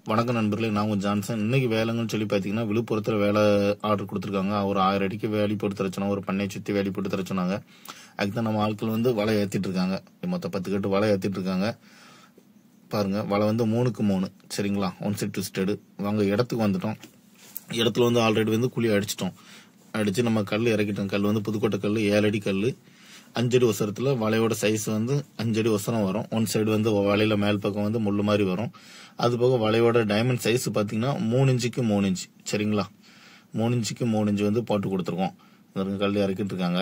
வணக்கம் நண்பர்களே, நான் உங்க ஜான்சன். இன்னைக்கு வேலைங்கன்னு சொல்லி பாத்தீங்கன்னா விழுப்புரத்துல வேலை ஆர்டர் கொடுத்துருக்காங்க. ஒரு 1000 அடிக்கு வேலி போட்டு தர சொன்னாங்க. ஒரு பண்ணையை சுத்தி வேலி போட்டு தர சொன்னாங்க. அதுக்குதான் நம்ம ஆட்கள் வலை ஏத்திட்டு இருக்காங்க. மொத்தம் 10 கட்டு வலை ஏத்திட்டு இருக்காங்க. பாருங்க, வலை 3க்கு 3 சரிங்களா, ஒன் சைட் ட்விஸ்டடு. வாங்க இடத்துக்கு வந்துட்டோம். இடத்துல ஆல்ரெடி குழி அடிச்சு நம்ம கல் இறக்கிட்டோம். கல் புதுக்கோட்டை கல், 7 அடி கல், 5 அடி ஒசரத்துல. வலையோட சைஸ் 5 அடி ஒசரம் வரும். ஒன் சைடு வலையில மேல் பக்கம் முள்ளு மாதிரி வரும். அது போக வலையோட டைமண்ட் சைஸ் பாத்தீங்கன்னா 3 இன்ச்சுக்கு 3 இன்ச் சரிங்களா. 3 இன்ச்சுக்கு 3 இன்ச் போட்டு கொடுத்துருக்கோம். கல் இறக்கிட்டு இருக்காங்க.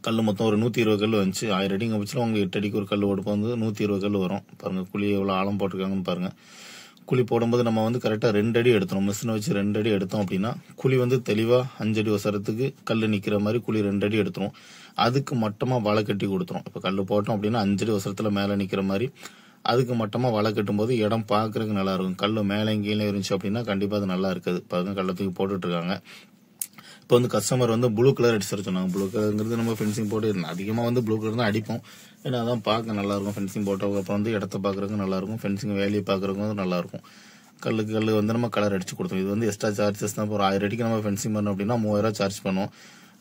கல் மொத்தம் ஒரு 120 கல் வந்துச்சு. 1000 அடிங்க பட்சத்தில் அவங்க 8 அடிக்கு ஒரு கல் ஓடுப்போம் 120 கல் வரும். பாருங்க குழி எவ்வளவு ஆழம் போட்டிருக்காங்கன்னு பாருங்க. குழி போடும்போது நம்ம கரெக்டா 2 அடி எடுத்தோம். மிஷினை வச்சு 2 அடி எடுத்தோம் அப்படின்னா குழி தெளிவா 5 அடி ஒசரத்துக்கு கல் நிக்கிற மாதிரி குழி 2 அடி எடுத்துரும். அதுக்கு மட்டமா வலை கட்டி கொடுத்துரும். இப்ப கல் போட்டோம் அப்படின்னா 5 அடி ஒசரத்துல மேல நிக்கிற மாதிரி அதுக்கு மட்டமா வலை கட்டும் போது இடம் பாக்குறதுக்கு நல்லா இருக்கும். கல்லு மேலே கீழே இருந்துச்சு அப்படின்னா கண்டிப்பா அது நல்லா இருக்காது. பாருங்க கள்ளத்துக்கு போட்டுட்டு இருக்காங்க. இப்போ கஸ்டமர் ப்ளூ கலர் அடிச்சு சொன்னாங்க. ப்ளூ கலருங்கிறது நம்ம ஃபென்சிங் போட்டு அதிகமா ப்ளூ கலர் தான் அடிப்போம். ஏன்னா அதான் பார்க்க நல்லா இருக்கும். ஃபென்சிங் போட்டதுக்கு அப்புறம் இடத்த பாக்குறதுக்கு நல்லா இருக்கும். ஃபென்சிங் வேலையை பாக்குறதுக்கு நல்லா இருக்கும். கல்லு நம்ம கலர் அடிச்சு கொடுத்தோம். இது எக்ஸ்ட்ரா சார்ஜஸ் தான். ஒரு 1000 அடிக்கு நம்ம ஃபென்சிங் பண்ணோம் அப்படின்னா 3000 சார்ஜ் பண்ணுவோம்.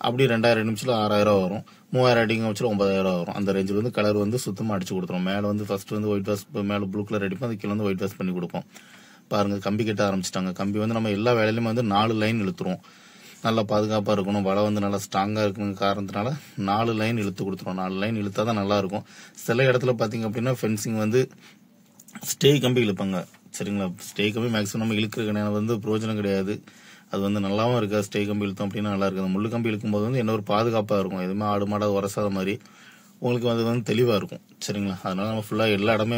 அப்படி 2000 நிமிஷத்துல 6000 வரும். 3000 அடிங்க வச்சு 9000 வரும். அந்த ரேஞ்சில் கலர் சுத்தமா அடிச்சு கொடுத்துரும். மேல ஃபர்ஸ்ட் ஒயிட் வாஷ், மேல ப்ளூ கலர் அடிப்போம். அது கீழே ஒயிட் வாஷ் பண்ணி கொடுப்போம். பாருங்க கம்பி கட்ட ஆரம்பிச்சிட்டாங்க. கம்பி நம்ம எல்லா வேலையிலுமே 4 லைன் இழுத்துருவோம். நல்லா பாதுகாப்பா இருக்கணும். வலை நல்லா ஸ்ட்ராங்கா இருக்கணும் காரணத்தினால 4 லைன் இழுத்து கொடுத்துருவோம். 4 லைன் இழுத்தாதான் நல்லா இருக்கும். சில இடத்துல பாத்தீங்க அப்படின்னா ஃபென்சிங் ஸ்டே கம்பி இழுப்பாங்க சரிங்களா. ஸ்டே கம்பி மேக்ஸிமம் நம்ம இழுக்கிற பிரயோஜனம் கிடையாது. அது நல்லாவும் இருக்காது. ஸ்டே கம்பி இழுத்தோம் அப்படின்னா நல்லா இருக்காது. முள்ளு கம்பி இழுக்கும் போது என்ன ஒரு பாதுகாப்பா இருக்கும். எதுவுமே ஆடு மாடா உரசாத மாதிரி உங்களுக்கு அது தெளிவா இருக்கும் சரிங்களா. அதனால நம்ம ஃபுல்லா எல்லா இடமே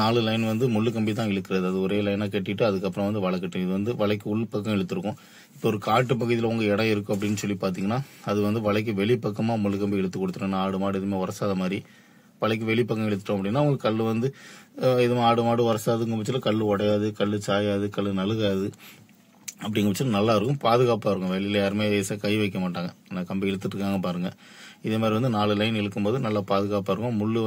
4 லைன் முள்ளு கம்பி தான் இழுக்கிறது. அது ஒரே லைனா கட்டிட்டு அதுக்கப்புறம் வலை கட்டும். இது வலைக்கு உள் பக்கம் இழுத்துருக்கும். இப்போ ஒரு காட்டு பகுதியில் உங்க இடம் இருக்கு அப்படின்னு சொல்லி பாத்தீங்கன்னா அது வலைக்கு வெளிப்பக்கமா முள்ளு கம்பி இழுத்து கொடுத்துரும். ஆடு மாடு எதுவுமே உரசாத மாதிரி வலைக்கு வெளிப்பக்கம் இழுத்துட்டோம் அப்படின்னா உங்களுக்கு கல் எதுவும் ஆடு மாடு உரசாதுங்க பட்சத்தில் கல் உடையாது, கல் சாயாது, கல் நழுகாது. அப்படிங்கிற பட்சம் நல்லா இருக்கும், பாதுகாப்பா இருக்கும். வெளியில யாருமே கை வைக்க மாட்டாங்க. நான் கம்பி இழுத்துட்டு இருக்காங்க பாருங்க. இதே மாதிரி 4 லைன் இழுக்கும்போது நல்லா பாதுகாப்பா இருக்கும். முள்ளு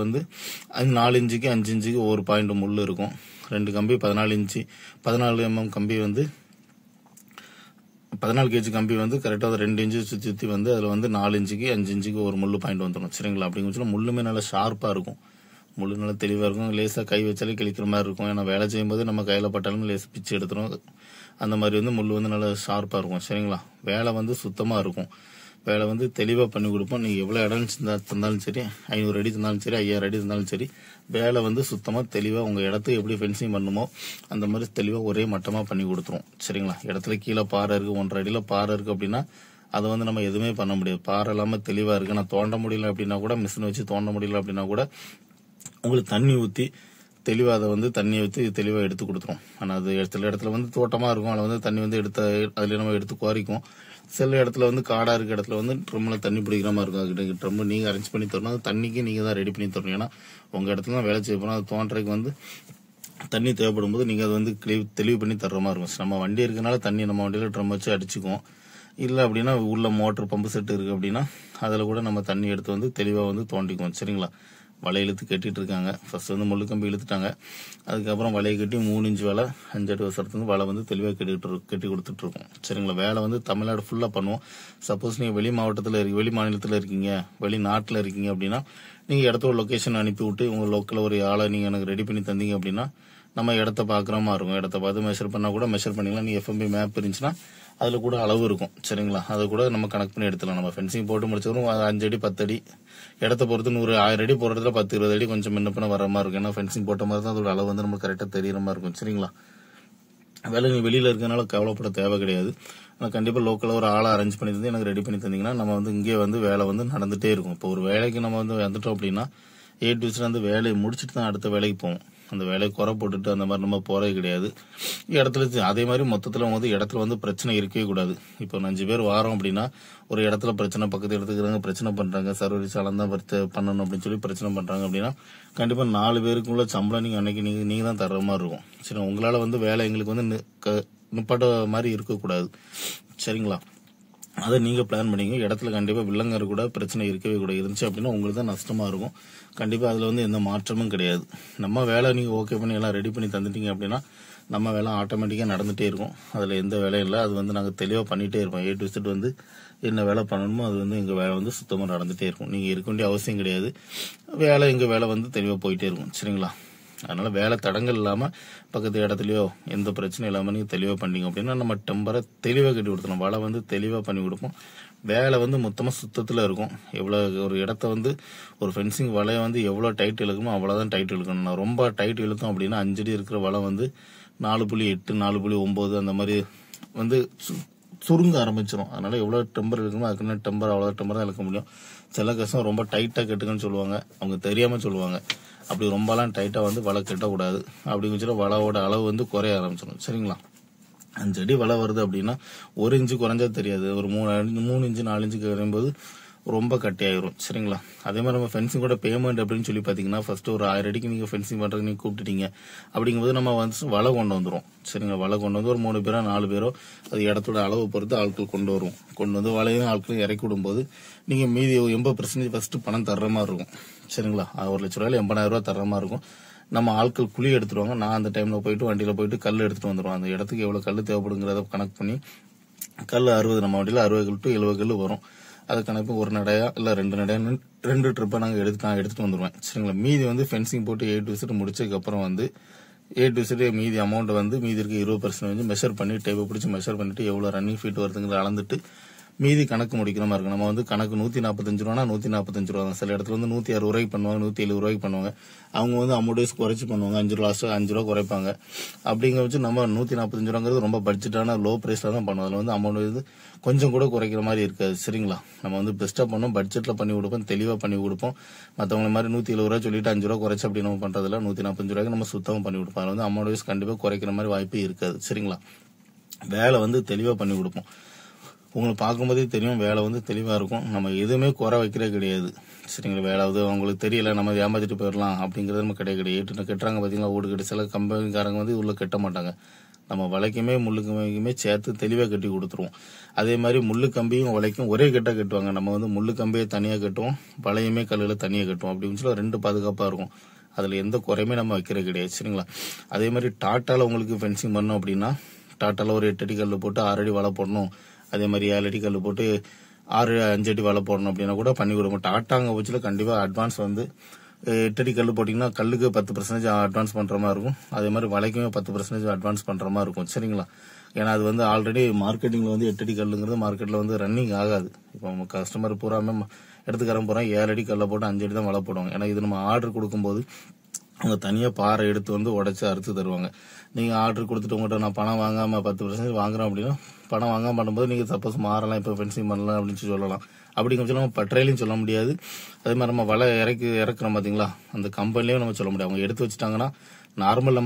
4 இன்ச்சுக்கு 5 இன்ச்சுக்கு ஒரு பாயிண்ட் முள்ளு இருக்கும். 2 கம்பி 14 இன்ச்சு 14 mm கம்பி 14 கேஜி கம்பி கரெக்டா 2 இன்ச்சு சுத்தி அதுல 4 இன்ச்சுக்கு 5 இன்ச்சுக்கு ஒரு முள்ளு பாயிண்ட் வந்துடும் சரிங்களா. அப்படிங்கிற முள்ளுமே நல்லா ஷார்ப்பா இருக்கும். முள்ளு நல்லா தெளிவா இருக்கும். லேசா கை வச்சாலே கிழிக்கிற மாதிரி இருக்கும். ஏன்னா வேலை செய்யும் போது நம்ம கையில பட்டாலும் லேசா பிச்சு எடுத்துரும். அந்த மாதிரி முள்ளு நல்லா ஷார்ப்பா இருக்கும் சரிங்களா. வேலை சுத்தமா இருக்கும். வேலை தெளிவா பண்ணி கொடுப்போம். நீங்க எவ்வளவு இடம் தந்தாலும் சரி, 500 அடி தந்தாலும் சரி, 5000 அடி தந்தாலும் சரி, வேலை சுத்தமா தெளிவா உங்க இடத்துக்கு எப்படி ஃபென்சிங் பண்ணுமோ அந்த மாதிரி தெளிவா ஒரே மட்டமா பண்ணி கொடுத்துரும் சரிங்களா. இடத்துல கீழே பாறை இருக்கு, 1.5 அடியில பாறை இருக்கு அப்படின்னா அதை நம்ம எதுவுமே பண்ண முடியாது. பாறை இல்லாம தெளிவா இருக்கு. நான் தோண்ட முடியல அப்படின்னா கூட, மிஷின் வச்சு தோண்ட முடியல அப்படின்னா கூட உங்களுக்கு தண்ணி ஊத்தி தெளிவா அதை தண்ணியை ஊற்றி தெளிவா எடுத்து கொடுத்துரும். ஆனா அது சில இடத்துல தோட்டமா இருக்கும். அதுல தண்ணி அதுல நம்ம எடுத்து குவாரிக்கும். சில இடத்துல காடா இருக்க இடத்துல ட்ரம்ல தண்ணி பிடிக்கிற மாதிரி இருக்கும். அதுக்கிட்ட ட்ரம் நீங்க அரேஞ்ச் பண்ணி தரணும். அது தண்ணிக்கு நீங்க தான் ரெடி பண்ணி தரணும். ஏன்னா உங்க இடத்துல தான் வேலை செய்ய போறோம். அது தோன்றதுக்கு தண்ணி தேவைப்படும் போது நீங்க அதை தெளிவு பண்ணி தர்ற மாதிரி இருக்கும். நம்ம வண்டி இருக்கனால தண்ணி நம்ம வண்டியில ட்ரம் வச்சு அடிச்சுக்குவோம். இல்ல அப்படின்னா உள்ள மோட்டர் பம்பு செட் இருக்கு அப்படின்னா அதுல கூட நம்ம தண்ணி எடுத்து தெளிவா தோண்டிக்குவோம் சரிங்களா. வலை இழுத்து கட்டிட்டு இருக்காங்க. ஃபர்ஸ்ட் முள்ளு கம்பி இழுத்துட்டாங்க. அதுக்கப்புறம் வலையை கட்டி 3 இன்ச் வலை 5 அடி வருஷத்துக்கு வலை தெளிவா கட்டி கொடுத்துட்டு இருக்கோம் சரிங்களா. வேலை தமிழ்நாடு ஃபுல்லா பண்ணுவோம். சப்போஸ் நீங்க வெளி மாநிலத்துல இருக்கீங்க, வெளிநாட்டுல இருக்கீங்க அப்படின்னா நீங்க இடத்தோட லொகேஷன் அனுப்பி விட்டு உங்க லோக்கல்ல ஒரு ஆளை நீங்க எனக்கு ரெடி பண்ணி தந்தீங்க அப்படின்னா நம்ம இடத்த பாக்குற மாதிரி இருக்கும். இடத்த பார்த்து மெஷர் பண்ணா கூட மெஷர் பண்ணிக்கலாம். நீங்க FMB மேப் இருந்துச்சுன்னா அதுல கூட அளவு இருக்கும் சரிங்களா. அதை கூட நம்ம கனெக்ட் பண்ணி எடுத்துக்கலாம். நம்ம ஃபென்சிங் போட்டு முடிச்சவரும் 5 அடி 10 அடி இடத்த பொறுத்து 1000 அடி போற இடத்துல 10-20 அடி கொஞ்சம் முன்ன பின்ன வர மாதிரி இருக்கும். ஏன்னா ஃபென்சிங் போட்ட மாதிரி தான் அதோட அளவு நம்ம கரெக்டா தெரியற மாதிரி இருக்கும் சரிங்களா. வேலை நீ வெளியில இருக்கனால கவலைப்பட தேவை கிடையாது. கண்டிப்பா லோக்கல்ல ஒரு ஆளை அரேஞ்ச் பண்ணி தந்து எனக்கு ரெடி பண்ணி தந்தீங்கன்னா நம்ம இங்கே வேலை நடந்துட்டே இருக்கும். இப்போ ஒரு வேலைக்கு நம்ம வந்துட்டோம் அப்படின்னா A to Z வேலையை முடிச்சுட்டு தான் அடுத்த வேலைக்கு போவோம். அந்த வேலையை குறை போட்டுட்டு அந்த மாதிரி நம்ம போறதே கிடையாது. இடத்துல அதே மாதிரி மொத்தத்துல இடத்துல பிரச்சனை இருக்கவே கூடாது. இப்போ 5 பேர் வாரோம் அப்படின்னா ஒரு இடத்துல பிரச்சனை, பக்கத்து இடத்துக்கு பிரச்சனை பண்றாங்க, சர்வீஸ் சாலம் தான் பண்ணணும் அப்படின்னு சொல்லி பிரச்சனை பண்றாங்க அப்படின்னா கண்டிப்பா 4 பேருக்குள்ள சம்பளம் நீங்க அன்னைக்கு நீங்க தான் தர்ற மாதிரி இருக்கும் சரி. உங்களால வேலை எங்களுக்கு நிப்பாட்ட மாதிரி இருக்கக்கூடாது சரிங்களா. அதை நீங்க பிளான் பண்ணீங்க. இடத்துல கண்டிப்பா வில்லங்கர் கூட பிரச்சனை இருக்கவே கூட இருந்துச்சு அப்படின்னா உங்களுக்கு தான் நஷ்டமா இருக்கும். கண்டிப்பா அதுல வந்து எந்த மாற்றமும் கிடையாது. நம்ம வேலை நீங்க ஓகே பண்ணி எல்லாம் ரெடி பண்ணி தந்துட்டீங்க அப்படின்னா நம்ம வேலை ஆட்டோமேட்டிக்கா நடந்துட்டே இருக்கும். அதுல எந்த வேலையும் இல்லை. அது வந்து நாங்க தெளிவா பண்ணிட்டே இருப்போம். A to Z வந்து என்ன வேலை பண்ணணுமோ அது வந்து எங்க வேலை வந்து சுத்தமா நடந்துட்டே இருக்கும். நீங்க இருக்க வேண்டிய அவசியம் கிடையாது. எங்க வேலை வந்து தெளிவா போயிட்டே இருக்கும். சரிங்களா? அதனால வேலை தடங்கள் இல்லாம பக்கத்து இடத்துலயோ எந்த பிரச்சனையும் இல்லாம நீங்க தெளிவா பண்ணீங்க அப்படின்னா நம்ம டெம்பரை தெளிவா கட்டி கொடுத்துரும். வலை வந்து தெளிவா பண்ணி கொடுப்போம். வேலை வந்து மொத்தமா சுத்தத்துல இருக்கும். எவ்வளவு ஒரு இடத்த வந்து ஒரு ஃபென்சிங் வலையை வந்து எவ்வளவு டைட் இழுக்கணுமோ அவ்வளவுதான் டைட் இழுக்கணும். நான் ரொம்ப டைட் இழுக்கும் அப்படின்னா 5 அடி இருக்கிற வலை வந்து 4.8 4.9 அந்த மாதிரி வந்து சுருங்க ஆரம்பிச்சிடும். அதனால எவ்வளவு டெம்பர் இருக்குமோ அதுக்குன்னு டெம்பர் அவ்வளவு டெம்பர் தான் இழுக்க முடியும். சில கஷ்டம் ரொம்ப டைட்டா கட்டுங்கன்னு சொல்லுவாங்க. அவங்க தெரியாம சொல்லுவாங்க. அப்படி ரொம்பலாம் டைட்டா வந்து வலை கட்டக்கூடாது. அப்படிங்கிற சொல்ல வலையோட அளவு வந்து குறைய ஆரம்பிச்சிடும். சரிங்களா? 5 அடி வலை வருது அப்படின்னா 1 இன்ச்சு குறைஞ்சா தெரியாது. ஒரு 3 இன்ச்சு 4 இன்ச்சு குறையும்போது ரொம்ப கட்டியாயிரும். சரிங்களா? அதே மாதிரி நம்ம ஃபென்சிங் கூட பேமெண்ட் அப்படின்னு சொல்லி பாத்தீங்கன்னா ஃபர்ஸ்ட் ஒரு 1000 அடிக்கு நீங்க ஃபென்சிங் பண்றதுக்கு நீங்க கூப்பிட்டுட்டீங்க அப்படிங்கும்போது நம்ம வந்து வலை கொண்டு வந்துரும். சரிங்களா? வலை கொண்டு வந்து ஒரு 3 பேரோ 4 பேரோ அது இடத்தோட அளவு பொறுத்து ஆட்கள் கொண்டு வந்து வலையும் ஆட்களும் இறக்கி விடும்போது நீங்க மீதி 80% ஃபர்ஸ்ட் பணம் தர்ற மாதிரி இருக்கும். சரிங்களா? 1 லட்ச ரூபாயில 80,000 ரூபாய் தர்ற மாதிரி இருக்கும். நம்ம ஆட்கள் குழி எடுத்துருவாங்க. நான் அந்த டைம்ல போயிட்டு வண்டியில போயிட்டு கல் எடுத்துட்டு வந்துருவோம். அந்த இடத்துக்கு எவ்வளவு கல் தேவைப்படுங்கிறத கணக்கு பண்ணி கல் 60 நம்ம வண்டியில 60 கல் டு 70 கல் வரும். அது கணக்கு ஒரு நடையா இல்ல 2 நடையா 2 ட்ரிப்பா நாங்க எடுத்துட்டு வந்துருவேன். சரிங்களா? மீதி வந்து ஃபென்சிங் போட்டு A to Z முடிச்சதுக்கு அப்புறம் வந்து A to Z மீதி அமௌண்ட் வந்து மீதி இருக்க 20% வந்து மெஷர் பண்ணி டேபிள் பிடிச்சி மெஷர் பண்ணிட்டு எவ்வளவு ரன்னிங் ஃபீட் வருதுங்கிற அளந்துட்டு மீதி கணக்கு முடிக்கிற மாதிரி இருக்கும். நம்ம வந்து கணக்கு 145 ரூபானா 145 ரூபா தான். சில இடத்துல வந்து 160 ரூபாய்க்கு பண்ணுவாங்க, 170 ரூபாய்க்கு பண்ணுவாங்க. அவங்க வந்து அமௌண்ட் குறைச்சு பண்ணுவாங்க. 5 ரூபா லாஸ்ட் 5 ரூபா குறைப்பாங்க. அப்படிங்கிற வச்சு நம்ம 145 ரூபாங்கிறது ரொம்ப பட்ஜெட்டான லோ பிரைஸ்ல தான் பண்ணுவோம். அதுல வந்து அமௌண்ட் வந்து கொஞ்சம் கூட குறைக்கிற மாதிரி இருக்காது. சரிங்களா? நம்ம வந்து பெஸ்டா பண்ணோம். பட்ஜெட்ல பண்ணி கொடுப்போம். தெளிவா பண்ணி கொடுப்போம். மத்தவங்க மாதிரி 170 ரூபா சொல்லிட்டு 5 ரூபா குறைச்சு அப்படி நம்ம பண்றதுல 145 ரூபாய்க்கு நம்ம சுத்தமா பண்ணி கொடுப்போம். அது வந்து அமௌண்ட் வைஸ் கண்டிப்பா குறைக்கிற மாதிரி வாய்ப்பு இருக்காது. சரிங்களா? வேலை வந்து தெளிவா பண்ணி கொடுப்போம். உங்களுக்கு பார்க்கும்போதே தெரியும் வேலை வந்து தெளிவா இருக்கும். நம்ம எதுவுமே குறை வைக்கிறே கிடையாது. சரிங்களா? வேலை வந்து அவங்களுக்கு தெரியல நம்ம ஏமாத்திட்டு போயிடலாம் அப்படிங்கறது நம்ம கிடையாது. கட்டுறாங்க பாத்தீங்களா? ஓடு கட்டி சில கம்பெனிக்காரங்க வந்து உள்ள கட்ட மாட்டாங்க. நம்ம வலைக்குமே முள்ளுக்குமே சேர்த்து தெளிவா கட்டி கொடுத்துருவோம். அதே மாதிரி முள்ளு கம்பியும் வலைக்கும் ஒரே கட்டா கட்டுவாங்க. நம்ம வந்து முள்ளு கம்பியை தனியா கட்டுவோம், வலையுமே கல்லுல தனியா கட்டுவோம். அப்படின்னு சொல்லி 2 பாதுகாப்பா இருக்கும். அதுல எந்த குறையுமே நம்ம வைக்கிறது கிடையாது. சரிங்களா? அதே மாதிரி டாட்டால உங்களுக்கு ஃபென்சிங் பண்ணோம் அப்படின்னா டாட்டால ஒரு 8 அடி கல்லு போட்டு 6 அடி வலை போடணும். அதே மாதிரி 7 அடி கல்லு போட்டு 5 அடி வலை போடணும் அப்படின்னா கூட பண்ணி கொடுப்போம். டாட்டாங்க பட்சத்துல கண்டிப்பா அட்வான்ஸ் வந்து 8 அடி கல்லு போட்டீங்கன்னா கல்லுக்கு 10% அட்வான்ஸ் பண்ற மாதிரி இருக்கும். அதே மாதிரி வலைக்குமே 10% அட்வான்ஸ் பண்ற மாதிரி இருக்கும். சரிங்களா? ஏன்னா அது வந்து ஆல்ரெடி மார்க்கெட்டிங்ல வந்து 8 அடி கல்லுங்கிறது மார்க்கெட்ல வந்து ரன்னிங் ஆகாது. இப்போ கஸ்டமர் பூராமே எடுத்துக்காரன் பூரா 7 அடி கல்ல போட்டு 5 அடி தான் வலை போடுவாங்க. ஏன்னா இது நம்ம ஆர்டர் கொடுக்கும்போது அவங்க தனியா பாறை எடுத்து வந்து உடைச்சு அறுத்து தருவாங்க. நீங்க ஆர்டர் கொடுத்துட்டு உங்கள்கிட்ட நான் பணம் வாங்காம 10% வாங்குறேன் அப்படின்னா பணம் வாங்காம பண்ணும்போது நீங்க சப்போஸ் மாறலாம், இப்ப ஃபென்சிங் பண்ணலாம் அப்படின்னு சொல்லலாம். அப்படிங்கிற நம்ம பட்றையிலையும் சொல்ல முடியாது. அதே மாதிரி நம்ம வலை இறக்குறோம் பாத்தீங்களா, அந்த கம்பெனிலையும் நம்ம சொல்ல முடியாது. அவங்க எடுத்து வச்சுட்டாங்கன்னா நார்மல்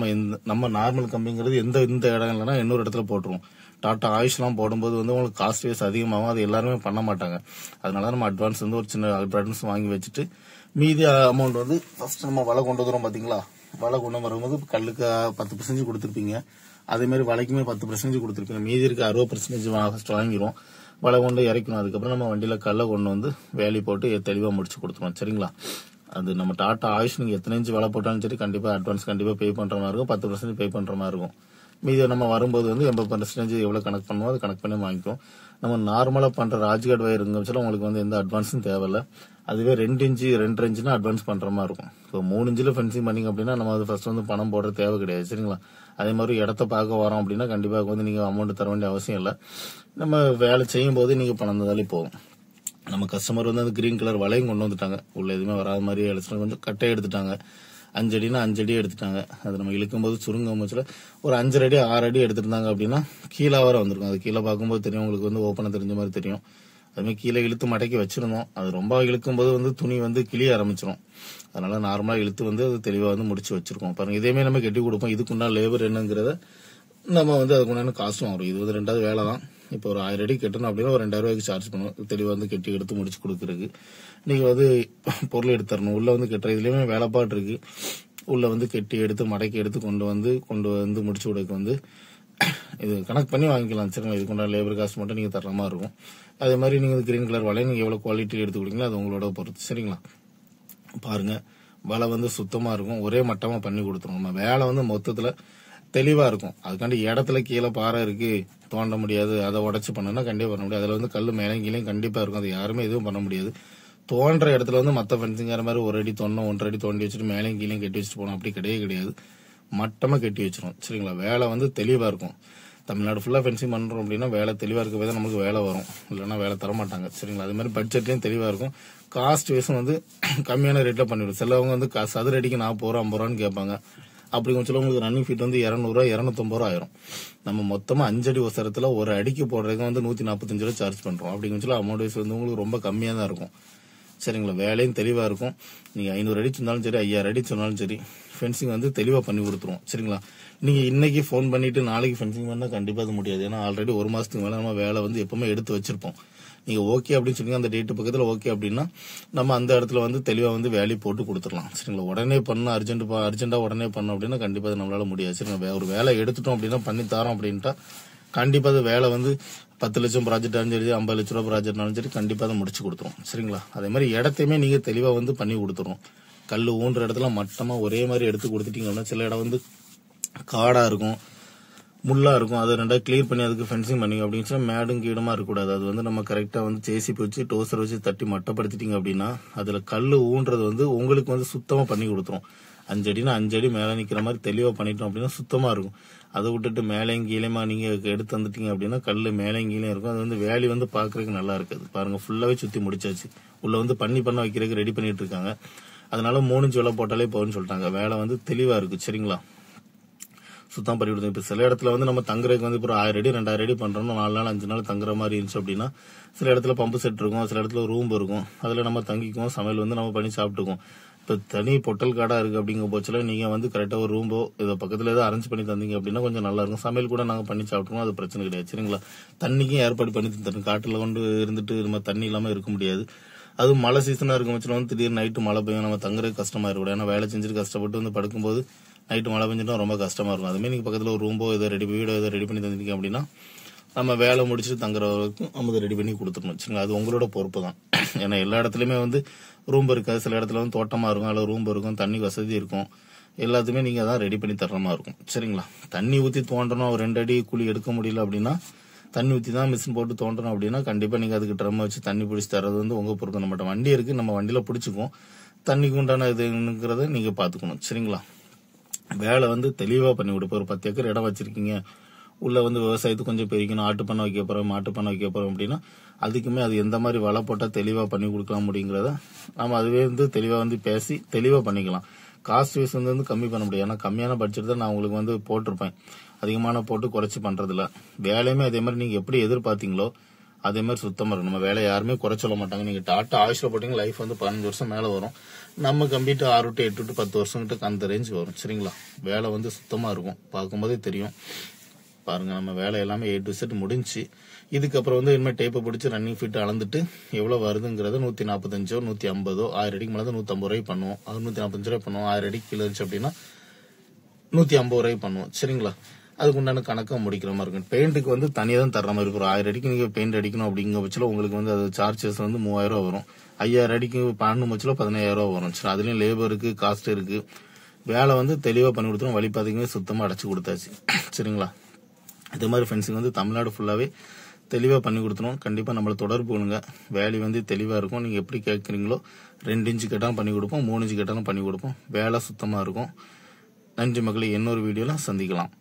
நம்ம நார்மல் கம்பிங்கிறது இந்த இடம் இல்லைன்னா இன்னொரு இடத்துல போட்டுருவோம். டாடா ஆயுஷ்லாம் போடும்போது வந்து உங்களுக்கு காஸ்ட் வைஸ் அதிகமாகும். அது எல்லாருமே பண்ண மாட்டாங்க. அதனால நம்ம அட்வான்ஸ் வந்து ஒரு சின்ன அட்வான்ஸ் வாங்கி வச்சுட்டு மீதி அமௌண்ட் வந்து ஃபர்ஸ்ட் நம்ம வலை கொண்டு வந்துடும் பாத்தீங்களா, வலை கொண்டு வரும்போது கல்லுக்கு 10% கொடுத்துருப்பீங்க. அதே மாதிரி வலைக்குமே 10% கொடுத்துருப்பீங்க. மீதி இருக்க 60% ஃபர்ஸ்ட் வாங்கிரும். வலை கொண்டு இறக்கணும். அதுக்கப்புறம் நம்ம வண்டியில கல்லை கொண்டு வந்து வேலி போட்டு தெளிவா முடிச்சு கொடுத்துருவோம். சரிங்களா? அது நம்ம டாடா ஆயுஷ் நீங்க எத்தனை இன்ச்சு வலை போட்டாலும் சரி கண்டிப்பா அட்வான்ஸ் கண்டிப்பா பே பண்ற மாதிரி இருக்கும். 10% பே பண்ற மாதிரி இருக்கும். மீதி நம்ம வரும்போது வந்து 80% எவ்வளவு கணக்கு பண்ணுவோம் அது கணக்கு பண்ணி வாங்கிக்கும். நம்ம நார்மலா பண்ற ராஜ்கார்ட் வயர் இருந்துச்சுன்னா உங்களுக்கு வந்து எந்த அட்வான்ஸும் தேவையில்ல. அதுவே 2 இன்ச்சு 2.5 இன்ச்சுனா அட்வான்ஸ் பண்ற மாதிரி இருக்கும். இப்போ 3 இன்ச்சில் ஃபென்சிங் பண்ணீங்க அப்படின்னா நம்ம அது ஃபர்ஸ்ட் வந்து பணம் போடுற தேவை கிடையாது. சரிங்களா? அதே மாதிரி இடத்த பார்க்க வரோம் அப்படின்னா கண்டிப்பா வந்து நீங்க அமௌண்ட் தர வேண்டிய அவசியம் இல்லை. நம்ம வேலை செய்யும் போது நீங்க பணம் தந்தாலே போகும். நம்ம கஸ்டமர் வந்து அந்த கிரீன் கலர் வலையும் கொண்டு வந்துட்டாங்க. உள்ள எதுவுமே வராத மாதிரி கொஞ்சம் கட்டையை எடுத்துட்டாங்க. 5 அடினா 5 அடி எடுத்துட்டாங்க. அது நம்ம இழுக்கும் போது சுருங்கும் போச்சுல ஒரு 5 அடி 6 அடி எடுத்திருந்தாங்க அப்படின்னா கீழே வர வந்திருக்கும். அது கீழே பார்க்கும்போது தெரியும் உங்களுக்கு வந்து ஓப்பனா தெரிஞ்ச மாதிரி தெரியும். அதுமாதிரி கீழே இழுத்து மடக்கி வச்சிருந்தோம். அது ரொம்ப இழுக்கும் போது வந்து துணி வந்து கிளிய ஆரம்பிச்சிடும். அதனால நார்மலா இழுத்து வந்து அது தெளிவா வந்து முடிச்சு வச்சிருக்கோம். பாருங்க இதேமே நம்ம கட்டி கொடுப்போம். இதுக்குண்டான லேபர் என்னங்கிறத நம்ம வந்து அதுக்குண்டான காசும் வரும். இது வந்து 2வது வேலை தான். இப்போ ஒரு 1000 அடி கட்டணும் அப்படின்னா ஒரு 2000 ரூபாய்க்கு சார்ஜ் பண்ணுவோம். தெளிவா வந்து கட்டி எடுத்து முடிச்சு கொடுக்கறதுக்கு. நீங்க வந்து பொருள் எடுத்துறணும். உள்ள வந்து கட்டுற இதுலயுமே வேலைப்பாடு இருக்கு. உள்ள வந்து கெட்டி எடுத்து மடக்கி எடுத்து கொண்டு வந்து முடிச்சு கொடுக்க வந்து இது கணக்கு பண்ணி வாங்கிக்கலாம். சரிங்களா? இதுக்குண்டான லேபர் காஸ்ட் மட்டும் நீங்க தர்ற மாதிரி இருக்கும். அதே மாதிரி நீங்க கிரீன் கலர் வலையை நீங்க எவ்வளவு குவாலிட்டி எடுத்து கொடுக்கீங்களோ அது உங்களோட பொறுத்து. சரிங்களா? பாருங்க, வலை வந்து சுத்தமா இருக்கும், ஒரே மட்டமா பண்ணி கொடுத்துரும். நம்ம வேலை வந்து மொத்தத்துல தெளிவா இருக்கும். அதுக்காண்டி இடத்துல கீழே பாறை இருக்கு, தோண்ட முடியாது, அதை உடச்சு பண்ணணும்னா கண்டிப்பா பண்ண முடியாது. அதுல வந்து கல் மேலே கீழே கண்டிப்பா இருக்கும். அது யாருமே எதுவும் பண்ண முடியாது. தோன்ற இடத்துல வந்து மற்ற ஃபென்சிங்கிற மாதிரி ஒரு அடி தோண்டணும், 1.5 அடி தோண்டி வச்சுட்டு மேலே கீழே கட்டி வச்சுட்டு போனோம், அப்படி கிடையாது. மட்டமா கட்டி வச்சிரும். சரிங்களா? வேலை வந்து தெளிவா இருக்கும். தமிழ்நாடு ஃபுல்லா ஃபென்சிங் பண்றோம் அப்படின்னா வேலை தெளிவா இருக்க போய் தான் நமக்கு வேலை வரும், இல்லைன்னா வேலை தர மாட்டாங்க. சரிங்களா? அது மாதிரி பட்ஜெட்லயும் தெளிவா இருக்கும். காஸ்ட் வைஸும் வந்து கம்மியான ரேட்ல பண்ணிவிடும். சிலவங்க வந்து சதுர அடிக்கு 40 ரூபா 50 ரூபான்னு கேட்பாங்க. அப்படி கொஞ்சம் உங்களுக்கு ரன்னிங் ஃபீட் வந்து 200 ரூபா 250 ரூபா ஆயிரும். நம்ம மொத்தமா 5 அடி ஒசரத்துல ஒரு அடிக்கு போடுறதுக்கு வந்து 145 ரூபா சார்ஜ் பண்றோம். அப்படி கொஞ்சம் அமௌண்ட் வைஸ் வந்து உங்களுக்கு ரொம்ப கம்மியா தான் இருக்கும். சரிங்களா? வேலையும் தெளிவா இருக்கும். நீங்க 500 அடி சொன்னாலும் சரி, 5000 அடி சொன்னாலும் சரி, ஃபென்சிங் வந்து தெளிவா பண்ணி கொடுத்துருவோம். சரிங்களா? நீங்க இன்னைக்கு போன் பண்ணிட்டு நாளைக்கு ஃபென்சிங் பண்ணா கண்டிப்பா அது முடியாது. ஏன்னா ஆல்ரெடி 1 மாசத்துக்கு மேல நம்ம வேலை வந்து எப்பவுமே எடுத்து வச்சிருப்போம். நீங்க ஓகே அப்படின்னு சொன்னீங்க, அந்த டேட் பக்கத்துல ஓகே அப்படின்னா நம்ம அந்த இடத்துல வந்து தெளிவா வந்து வேலையை போட்டு கொடுத்துடலாம். சரிங்களா? உடனே பண்ணணும், அர்ஜென்டா உடனே பண்ணணும் அப்படின்னா கண்டிப்பா அது நம்மளால முடியாது. சரிங்களா? ஒரு வேலை எடுத்துட்டோம் அப்படின்னா பண்ணி தரோம் அப்படின்ட்டா கண்டிப்பா அது வேலை வந்து 10 லட்சம் ப்ராஜெக்டாலும் சரி, 50 லட்ச ரூபா ப்ராஜெக்ட்னாலும் சரி, கண்டிப்பா அதை முடிச்சு கொடுத்துரும். சரிங்களா? அதே மாதிரி இடத்தையுமே நீங்க தெளிவா வந்து பண்ணி கொடுத்துரும். கல் ஊன்ற இடத்துல மட்டமா ஒரே மாதிரி எடுத்து கொடுத்துட்டீங்கன்னா, சில இடம் வந்து காடா இருக்கும், முள்ளா இருக்கும், அதை ரெண்டா கிளியர் பண்ணி அதுக்கு ஃபென்சிங் பண்ணி அப்படின்னு சொன்னா மேடும் கீடுமா இருக்கக்கூடாது. அது வந்து நம்ம கரெக்டா வந்து ஜேசிபி வச்சு டோசர் வச்சு தட்டி மட்டப்படுத்திட்டீங்க அப்படின்னா அதுல கல் ஊன்றது வந்து உங்களுக்கு வந்து சுத்தமா பண்ணி கொடுத்துரும். 5 அடினா 5 அடி மேல நிக்கிற மாதிரி தெளிவா பண்ணிட்டோம் அப்படின்னா சுத்தமா இருக்கும். அதை விட்டுட்டு மேலையும் கீழேமா நீங்க எடுத்து வந்துட்டீங்க அப்படின்னா கல்லு மேலையும் கீழே இருக்கும். அது வந்து வேலி வந்து பாக்குறதுக்கு நல்லா இருக்காது. பாருங்க, ஃபுல்லாவே சுத்தி முடிச்சாச்சு. உள்ள வந்து பண்ண வைக்கிறதுக்கு ரெடி பண்ணிட்டு இருக்காங்க. அதனால 3 இன்ச் வேலை போட்டாலே போகும்னு சொல்லிட்டாங்க. வேலை வந்து தெளிவா இருக்கு. சரிங்களா? சுத்தம் பண்ணி விடுது. இப்ப சில இடத்துல வந்து நம்ம தங்குறதுக்கு வந்து இப்போ 1000 அடி 2000 அடி பண்றோம்னா 4 நாள் 5 நாள் தங்குற மாதிரி இருந்துச்சு அப்படின்னா சில இடத்துல பம்பு செட் இருக்கும், சில இடத்துல ரூம் இருக்கும், அதுல நம்ம தங்கிக்குவோம், சமையல் வந்து நம்ம பண்ணி சாப்பிட்டுக்குவோம். இப்ப தனி பொட்டல் காடா இருக்கு அப்படிங்கிற பட்சத்துல நீங்க வந்து கரெக்டா ஒரு ரூம்போ இதை பக்கத்துல ஏதோ அரேஞ்ச் பண்ணி தந்தீங்க அப்படின்னா கொஞ்சம் நல்லா இருக்கும். சமையல் கூட நாங்க பண்ணி சாப்பிட்டுருவோம், அது பிரச்சனை கிடையாது. சரிங்களா? தண்ணிக்கும் ஏற்பாடு பண்ணி தரணும். காட்டுல கொண்டு இருந்துட்டு நம்ம தண்ணி இல்லாம இருக்க முடியாது. அது மழை சீசனா இருக்கும் பட்சத்துல வந்து திடீர்னு நைட்டு மழை பெய்யும், நம்ம தங்குறது கஷ்டமா இருக்கும். ஏன்னா வேலை செஞ்சுட்டு கஷ்டப்பட்டு வந்து படுக்கும்போது நைட்டு மழை பெஞ்சிட்டா ரொம்ப கஷ்டமா இருக்கும். அதுமாதிரி நீங்க பக்கத்துல ஒரு ரூம்போ வீடோ ஏதோ ரெடி பண்ணி தந்தீங்க அப்படின்னா நம்ம வேலை முடிச்சுட்டு தங்குற வரைக்கும் நமக்கு ரெடி பண்ணி கொடுத்துடணும். வச்சுங்க, அது உங்களோட பொறுப்பு தான். ஏன்னா எல்லா இடத்துலயுமே வந்து ரூம் இருக்காது. சில இடத்துல வந்து தோட்டமா இருக்கும், அல்ல ரூம் இருக்கும், தண்ணி வசதி இருக்கும். எல்லாத்துமே நீங்க தான் ரெடி பண்ணி தர்ற மாதிரி இருக்கும். சரிங்களா? தண்ணி ஊத்தி தோண்டணும், 2 அடி குழி எடுக்க முடியல அப்படின்னா தண்ணி ஊத்தி தான் மிஷின் போட்டு தோண்டணும் அப்படின்னா கண்டிப்பா நீங்க அதுக்கு ட்ரம் வச்சு தண்ணி பிடிச்சி தர்றது வந்து உங்க பொறுப்பு. நம்மகிட்ட வண்டி இருக்கு, நம்ம வண்டியில பிடிச்சிக்குவோம். தண்ணிக்கு உண்டான இதுங்கிறத நீங்க பாத்துக்கணும். சரிங்களா? வேலை வந்து தெளிவா பண்ணி கொடுப்போம். ஒரு 10 ஏக்கர் இடம் வச்சிருக்கீங்க, உள்ள வந்து விவசாயத்துக்கு கொஞ்சம் பெருக்கணும், ஆட்டு பண்ண வைக்க போறோம், மாட்டு பண்ண வைக்க போறோம் அப்படின்னா அதுக்குமே அது எந்த மாதிரி வலை போட்டா தெளிவா பண்ணி கொடுக்கலாம் அப்படிங்கறத நம்ம அதுவே வந்து தெளிவா வந்து பேசி தெளிவா பண்ணிக்கலாம். காஸ்ட் வைஸ் வந்து கம்மி பண்ண முடியாது. ஏன்னா கம்மியான பட்ஜெட் தான் நான் உங்களுக்கு வந்து போட்டிருப்பேன். அதிகமான போட்டு குறைச்சு பண்றது இல்ல. வேலையுமே அதே மாதிரி நீங்க எப்படி எதிர்பார்த்தீங்களோ அதே மாதிரி சுத்தமா இருக்கும். நம்ம வேலை யாருமே குறை சொல்ல மாட்டாங்க. நீங்க டாட்டா ஆயுஷ்ல போட்டீங்க லைஃப் வந்து 15 வருஷம் மேல வரும். நம்ம கம்ப்ளீட் 6 to 8 to 10 வருஷம் கிட்ட அந்த ரேஞ்ச் வரும். சரிங்களா? வேலை வந்து சுத்தமா இருக்கும், பார்க்கும்போதே தெரியும். பாருங்க, நம்ம வேலை எல்லாமே A to Z முடிஞ்சு இதுக்கப்புறம் வந்து இனிமேல் டேப்பை பிடிச்சி ரன்னிங் ஃபீட் அளந்துட்டு எவ்வளவு வருதுங்கிறத 145 150 1000 அடிக்கு மேல 150 ரூபாய் பண்ணுவோம். அது 145 ரூபாய் பண்ணுவோம். 1000 அடிக்கு கீழே இருந்துச்சு அப்படின்னா 150 ரூபாய் பண்ணுவோம். சரிங்களா? அதுக்கு உண்டான கணக்கை முடிக்கிற மாதிரி இருக்கும். பெயிண்ட்டுக்கு வந்து தனியா தான் தர்ற மாதிரி இருக்கும். 1000 அடிக்கு நீங்க பெயிண்ட் அடிக்கணும் அப்படிங்கிற பட்சத்தில் உங்களுக்கு வந்து அது சார்ஜஸ் வந்து 3000 ரூபாய் வரும். 5000 அடிக்கு பண்ணணும் பட்சத்தில் 15000 ரூபாய் வரும். சரி, அதுலயும் லேபர் இருக்கு, காஸ்ட் இருக்கு. வேலை வந்து தெளிவா பண்ணி கொடுத்துரும். வழி பாத்தீங்கன்னா சுத்தமா அடைச்சு கொடுத்தாச்சு. சரிங்களா? இதே மாதிரி ஃபென்சிங் வந்து தமிழ்நாடு ஃபுல்லாவே தெளிவா பண்ணி கொடுத்துரும். கண்டிப்பா நம்மள தொடர்பு கொள்ளுங்க. வேலை வந்து தெளிவா இருக்கும். நீங்க எப்படி கேட்கறீங்களோ 2 இன்ச்சு கேட்டாலும் பண்ணி கொடுப்போம், 3 இன்ச்சு கேட்டாலும் பண்ணி கொடுப்போம். வேலை சுத்தமா இருக்கும். நன்றி மக்களை, இன்னொரு வீடியோல சந்திக்கலாம்.